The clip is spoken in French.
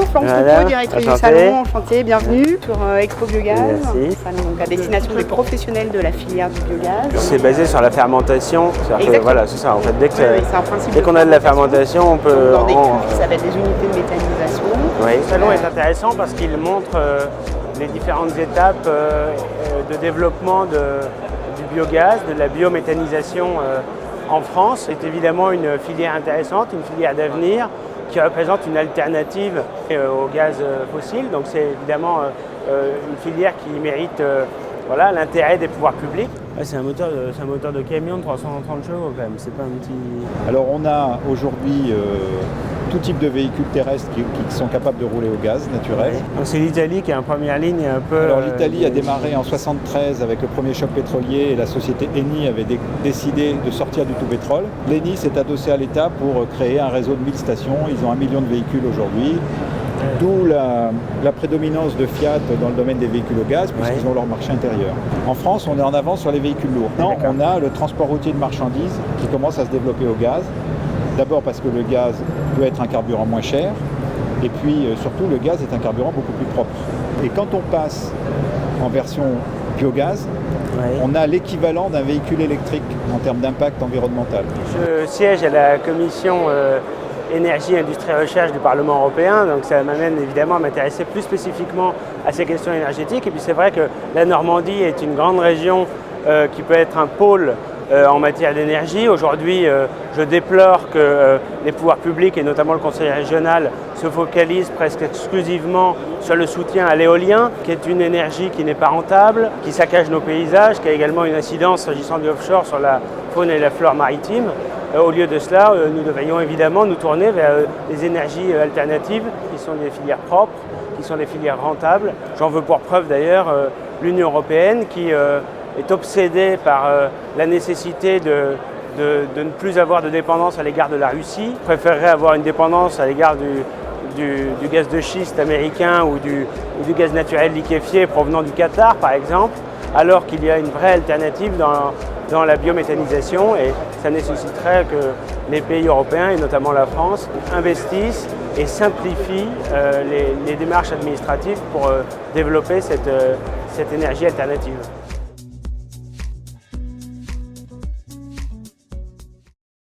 Florence Coupeau, directrice du salon, enchantée, bienvenue sur Expo Biogaz. C'est basé sur la fermentation. Voilà, c'est ça. En fait, dès qu'on a de la fermentation, on peut. Dans des cuves, ça va être des unités de méthanisation. Oui. Le salon est intéressant parce qu'il montre les différentes étapes de développement du biogaz, de la biométhanisation en France. C'est évidemment une filière intéressante, une filière d'avenir qui représente une alternative au gaz fossile. Donc c'est évidemment une filière qui mérite l'intérêt des pouvoirs publics. C'est un moteur de camion de 330 chevaux quand même, c'est pas un petit... Alors on a aujourd'hui tout type de véhicules terrestres qui sont capables de rouler au gaz naturel. Oui. Donc c'est l'Italie qui est en première ligne un peu... Alors l'Italie a démarré en 1973 avec le premier choc pétrolier et la société Eni avait décidé de sortir du tout pétrole. L'Eni s'est adossé à l'État pour créer un réseau de 1000 stations, ils ont 1 million de véhicules aujourd'hui. D'où la prédominance de Fiat dans le domaine des véhicules au gaz, puisqu'ils ont leur marché intérieur. En France, on est en avance sur les véhicules lourds. Maintenant, on a le transport routier de marchandises qui commence à se développer au gaz. D'abord parce que le gaz peut être un carburant moins cher, et puis surtout le gaz est un carburant beaucoup plus propre. Et quand on passe en version biogaz, on a l'équivalent d'un véhicule électrique en termes d'impact environnemental. Je siège à la commission Énergie, Industrie et Recherche du Parlement européen, donc ça m'amène évidemment à m'intéresser plus spécifiquement à ces questions énergétiques. Et puis c'est vrai que la Normandie est une grande région qui peut être un pôle en matière d'énergie. Aujourd'hui, je déplore que les pouvoirs publics et notamment le conseil régional se focalisent presque exclusivement sur le soutien à l'éolien, qui est une énergie qui n'est pas rentable, qui saccage nos paysages, qui a également une incidence s'agissant du offshore sur la faune et la flore maritime. Au lieu de cela, nous devrions évidemment nous tourner vers des énergies alternatives qui sont des filières propres, qui sont des filières rentables. J'en veux pour preuve d'ailleurs l'Union européenne qui est obsédée par la nécessité de ne plus avoir de dépendance à l'égard de la Russie, préférerait avoir une dépendance à l'égard du gaz de schiste américain ou du gaz naturel liquéfié provenant du Qatar par exemple, alors qu'il y a une vraie alternative dans la biométhanisation et ça nécessiterait que les pays européens, et notamment la France, investissent et simplifient les démarches administratives pour développer cette énergie alternative.